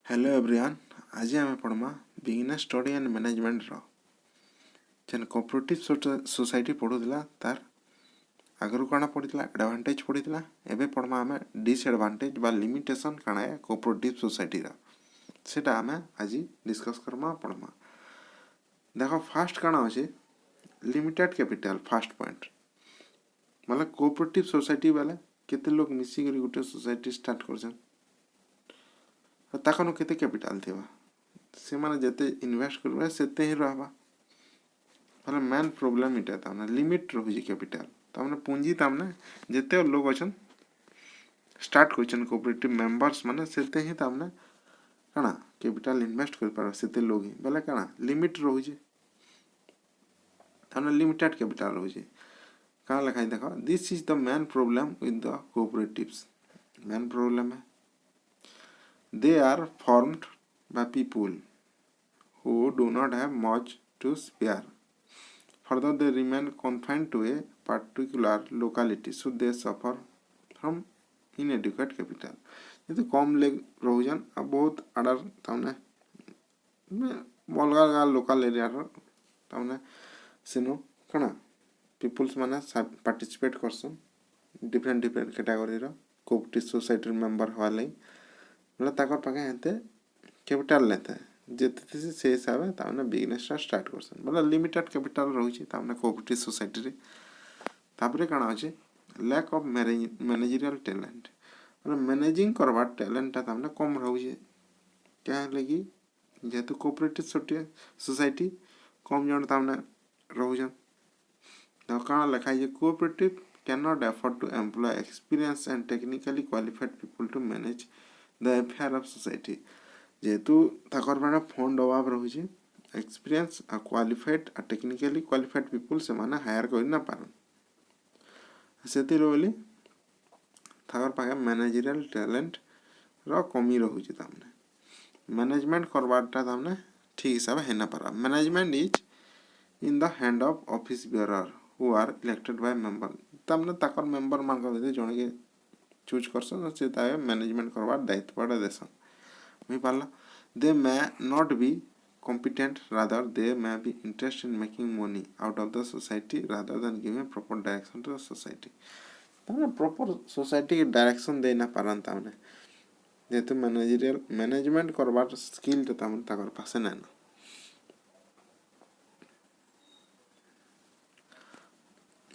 Hello everyone. आज आम पढ़मा बिजनेस स्टडी एंड मैनेजमेंट जेन कोऑपरेटिव सोसाइटी पढ़ुला तार आगु कौन पढ़ीला एडवांटेज पढ़ीला एबे पढ़मा आम डिसएडवांटेज बा लिमिटेशन काना है कोऑपरेटिव सोसाइटी सेटा आम आज डिस्कस करमा पढ़मा। देखो फास्ट काना अच्छे लिमिटेड कैपिटल फास्ट पॉइंट मतलब कोऑपरेटिव सोसाइटी वाले केते लोग मिसिक गोटे सोसाइटी स्टार्ट करछन ताकनो केते कैपिटल थिबा से माने जेते इन्वेस्ट करबे सेते ही रहबा मतलब मेन प्रॉब्लम इटा तामने लिमिट रहुजी कैपिटल तामने पूंजी तामने जेते लोग अछन स्टार्ट करछन कोऑपरेटिव मेंबर्स माने सेते ही तामने काना कैपिटल इन्वेस्ट कर पारो सेते लोग ही बेला काना लिमिट रहुजी तामने लिमिटेड कैपिटल रहुजी का लिखाई देखो this is the main problem with the cooperatives. Main problem है they are formed by people who do not have much to spare. Further, they remain confined to a particular locality, so they suffer from inadequate capital. ये कम leg रोजन अब बहुत order तामने अलग अलग local area तामने सेनो कना peoples माने participate करसन different different category रो cooperative society member वाले मतलब ताकर पाके हेते कैपिटल लेते जेते से हिसाब है तामने बिजनेस स्टार्ट करसन मतलब लिमिटेड कैपिटल रहउची तामने कोऑपरेटिव सोसाइटी रे। तापरे काना अछि लैक ऑफ मैनेजरियल टैलेंट मतलब मैनेजिंग करबा टैलेंट तामने कम रहउची क्या लगी जेतु कोऑपरेटिव सोसाइटी कम जन तामने रहउजन तो काना लिखाई जे cooperative can not afford to employ experience and technically qualified people to manage the affair of society जेतु ताकर माने फंड अभाव रहुची एक्सपीरियंस आ क्वालिफाइड आ टेक्निकली क्वालिफाइड पीपल से माने हायर कर ना पारन सेति रोली ताकर पाके मैनेजरियल टैलेंट रो कमी रहुची तामने मैनेजमेंट करबाटा तामने ठीक हिसाब है ना पारा। Management is in the hand of office bearer who are elected by member तामने ताकर मेंबर मान के जणे के चूज करसन से ताए मैनेजमेंट करबार दायित्व पड़े देसन मी पाला they may not be competent rather they may be interested in making money out of the society rather than giving proper direction to the society तामने प्रॉपर सोसाइटी के डायरेक्शन देना पारन तामने जेतु मैनेजरियल मैनेजमेंट करबार स्किल तो तामने ताकर पासे ना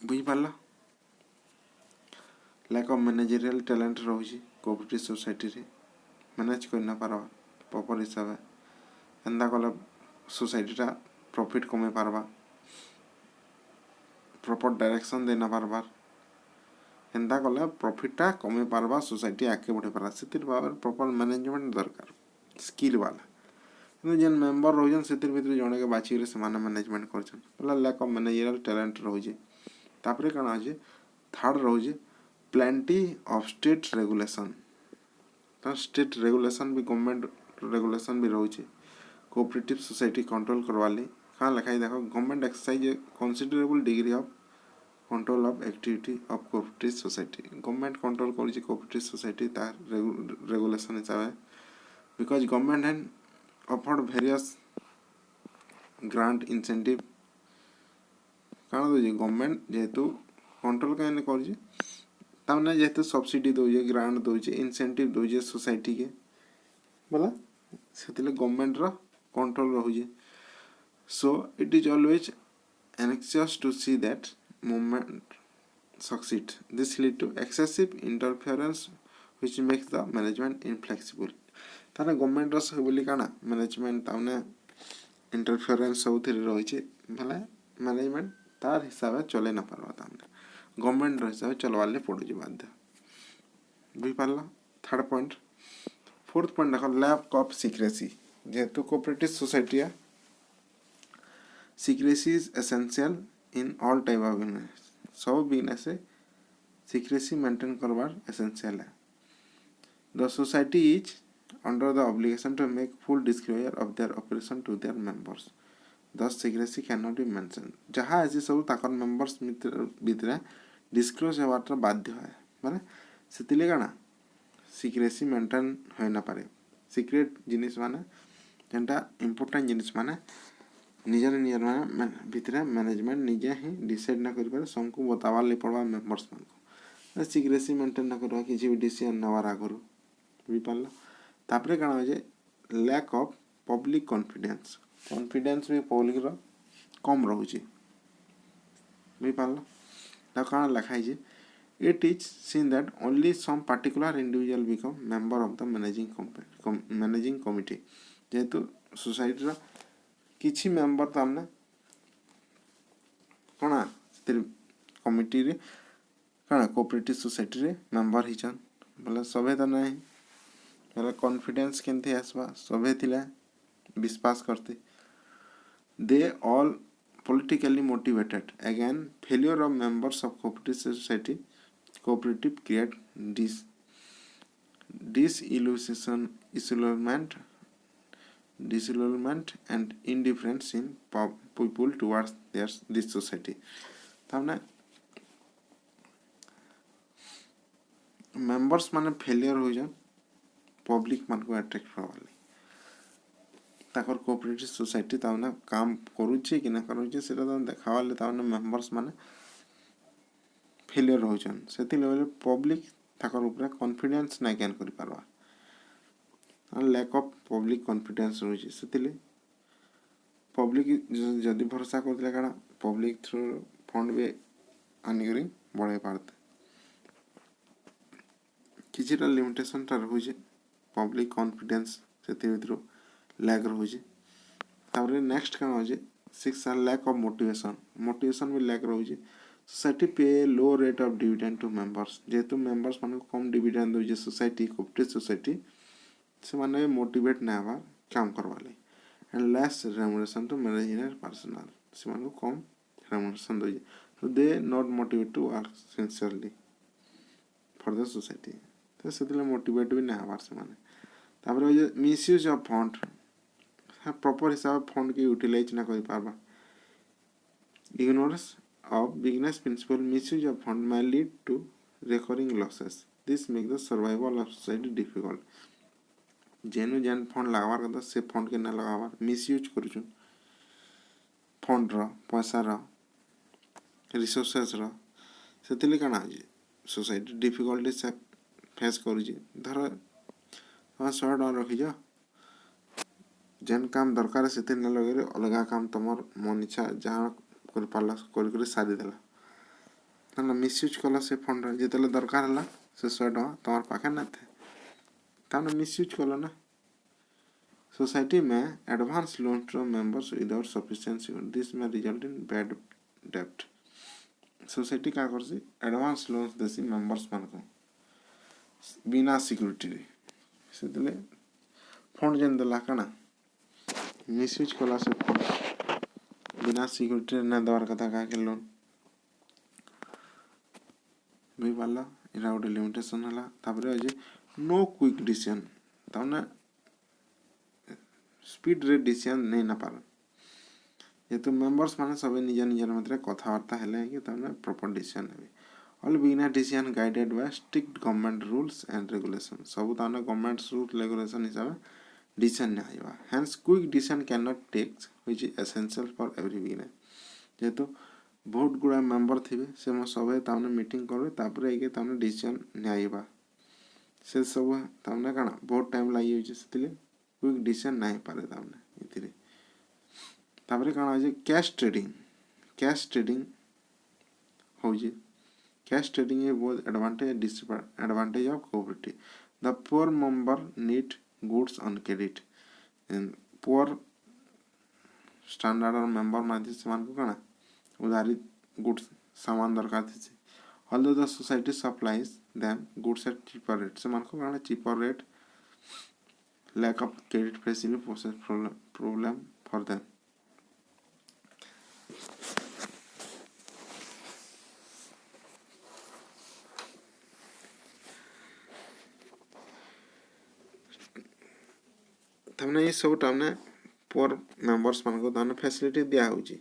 बुझ पाला लैक ऑफ मैनेजरियल टैलेंट रहुची कोऑपरेटिव सोसाइटी रे मैनेज करना पारबा प्रॉपर हिसाब है एंदा कले सोसाइटीटा प्रॉफिट कमे पारबा प्रॉपर डायरेक्शन देना पारबा एंदा कले प्रॉफिटटा कमे पारबा सोसाइटी आगे बढ़े पारा सेतिर बाबर प्रॉपर मैनेजमेंट दरकार स्किल वाला जेन मेंबर रहजन सेतिर भीतर जणे के बाची रे समान मैनेजमेंट करछन बोला लैक ऑफ मैनेजरियल टैलेंट रहउजी तापरे काना अछि थर्ड रहउजी प्लेंटी ऑफ स्टेट रेगुलेशन तो स्टेट रेगुलेशन भी गवर्नमेंट रेगुलेशन भी रहउची कोऑपरेटिव सोसाइटी कंट्रोल करवाली कहाँ लिखाई देखो government exercise a considerable degree of control of activity of cooperative society government control करूची कोऑपरेटिव सोसाइटी तार रेगुलेशन हिसाब है बिकॉज गवर्नमेंट हैन ऑफर्ड वेरियस ग्रांट इंसेंटिव काना दोजी गवर्नमेंट जेहेतु कंट्रोल कहीं करूची तामने जेहेतु सब्सिडी दोजे ग्रांट दोजे इंसेंटिव दोजे सोसाइटी के बोला सेतिले गवर्नमेंट रा control रहुजे so it is always anxious to see that movement succeed this lead to excessive interference which makes the management inflexible ताने गवर्नमेंट रा सब बोली काना मैनेजमेंट तामने इंटरफेरेंस सब थी रहिছে भले मैनेजमेंट तार हिसाब चले ना पारबा तामने गवर्नमेंट रा हिसाब चलवाले पड़ुजी बाध्य बुझ पारला। थर्ड पॉइंट फोर्थ पॉइंट देखो लैक ऑफ सीक्रेसी जेहेतु cooperative society secrecy is essential in all type of business सब बिजनेस से सीक्रेसी मेंटेन करवार एसेंशियल है। The society is under the obligation to make full disclosure of their operation to their members thus secrecy can not be mention जहाँ ऐसी सब ताकर members भितर disclose होवार बाध्य है माने सेतिले काना सीक्रेसी मेंटेन होय ना पारे सिक्रेट जिनिस माने जेनटा इम्पोर्टेंट जिनिस माने निजर निजर माने भितरे मैनेजमेंट निजे ही डिसाइड ना कर पारे सबको बतावार ले पड़वा मेंबर्स मानको सिक्रेसी मेंटेन ना करवा किसी भी डिसीजन नवार आगरू बुझी पारला तापरे काना जे lack of public confidence confidence भी पब्लिक रो कम रहउची बुझी पारला ता काना लिखाई जे it is seen that only some particular individual become member of the managing committee जेहेतु सोसाइटी रा किछि मेंबर तामने कणा कमिटी रे कणा कोऑपरेटिव सोसाइटी रे मेंबर हिचन बोले सभे त नहीं बोले कॉन्फिडेंस केनथे आसबा सभे थिला विश्वास करते they all politically motivated again failure of members of cooperative society cooperative create disillusionment and indifference in people towards this society तामने मेंबर्स माने फेलियर हो जान पब्लिक मान को अट्रैक्ट करवाली ताकर कोऑपरेटिव सोसाइटी तामने काम करूची कि ना करूची सेटा त देखावाले तामने मेंबर्स माने फेलियर हो जान सेति लेवल पब्लिक ताकर ऊपर कॉन्फिडेंस ना कैन करि Parwa lack of public confidence होची सेतिले पब्लिक जदि भरोसा करले काना पब्लिक थ्रू फंड भी आनी करी बढ़ाई पारते किछिटा लिमिटेशन ता रहउचे पब्लिक कॉन्फिडेंस सेति भितरो लैक रहउचे तारे नेक्स्ट काना होचे 6 लैक ऑफ मोटिवेशन भी लैक रहउचे society pay low rate of dividend to members जेतु मेंबर्स माने कम डिविडेंड दोजे सोसाइटी कोऑपरेटिव सोसाइटी से माने मोटिवेट ना हवा काम करवाले and less remuneration to manager personal से माने कम रेम्युनरेशन दोजे so they not motivate to work sincerely for the society तो सेतिले मोटिवेट भी ना हवा से माने तापर जे मिसयूज ऑफ फंड प्रॉपर हिसाब फंड के यूटिलाइज ना करि पारबा ignorance of business principle misuse of fund may lead to recurring losses this makes the survival of society difficult जेनु जेन फंड लगावार कदा से फंड के ना लगावार मिसयूज करूछन फंड रो पैसा रो रिसोर्सेस रो सेतिले काना जे सोसाइटी डिफिकल्टी से फेस करूजी धर 100 टका रखि जा जेन काम दरकार सेते न लगे अलगा काम तमर मन इच्छा जहां कर पाला कर सारी देला ना मिसयूज कला से फंड जेतले दरकार हला से 100 टका तमर पाखे न थे ताने मिसयूज कला ना सोसाइटी में advance loan to members without sufficiency this may result in bad डेब्ट सोसाइटी का करसी एडवांस लोन्स देसी मेंबर्स मान को बिना सिक्योरिटी रे सेतले फंड जेन दला कना मिसयूज कला से फंड बिना सिक्योरिटी ना दवार कथा का के लोन भी वाला इरा गोटे लिमिटेशन हला तापरे जे नो क्विक डिसीजन ताने स्पीड रे डिसीजन नहीं ना पार ये तो मेंबर्स माने सब निज निजर मध्य कथबार्ता हेले कि ताने प्रॉपर डिसीजन नेबे all beginner decision guided by strict government rules and regulation सब ताने गवर्नमेंट रूल रेगुलेशन हिसाब डिसीजन ना आइबा hence quick decision can not take which is essential for every beginner जेतो बहुत गुड़ा मेंबर थिबे से म सबे ताने मीटिंग करबे तापरे एके ताने डिसीजन नै आइबा से सब ताने काना बहुत टाइम लागि होइछ सेतिले क्विक डिसीजन नाही पारे ताने इतिरे तापरे काना जे कैश ट्रेडिंग होजे cash trading is both advantage and disadvantage of cooperative. The poor member need goods on credit. And poor standard member माध्यम से मान को कना उधारी goods सामान दरकार थी although the society supplies them goods at cheaper rate से मान को कना cheaper rate lack of credit facility poses problem for them. तमने ये सब तमने पोर मेंबर्स मान को तमने फैसिलिटी दिया होची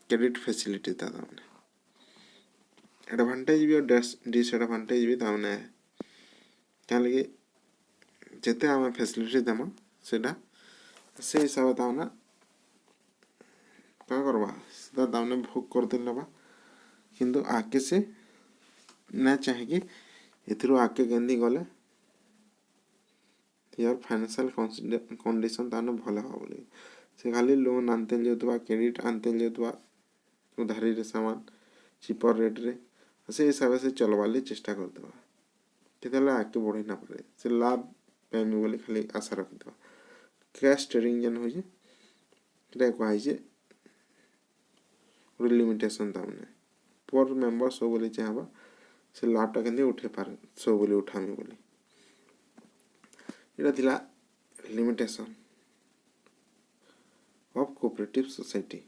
क्रेडिट फैसिलिटी ता तमने एडवांटेज भी और डिसएडवांटेज भी तमने क्या लगे जिते आम फैसिलिटी देमा सेटा से हिसाब तामने क्या करवा सीधा तामने भोग करते लबा किंतु आके से ना चाहे कि एथिरो आके गेंदी गले यार फाइनेंशियल कंडीशन ताने भला हो बोली से खाली लोन आनते जेतबा क्रेडिट आनते जेतबा उधारी रे सामान चिपर रेट रे से हिसाब से चलवाली चेष्टा करदबा केतले आके बढ़ी ना पारे से लाभ पाइमी बोली खाली आशा रखिदबा कैश ट्रेडिंग जन होई जे कहै जे लिमिटेशन तामने पर मेंबर सब बोली चाहबा से लाभटा केंदे उठे पारे सब बोली उठामी बोली एटा थिला लिमिटेशन ऑफ कोऑपरेटिव सोसाइटी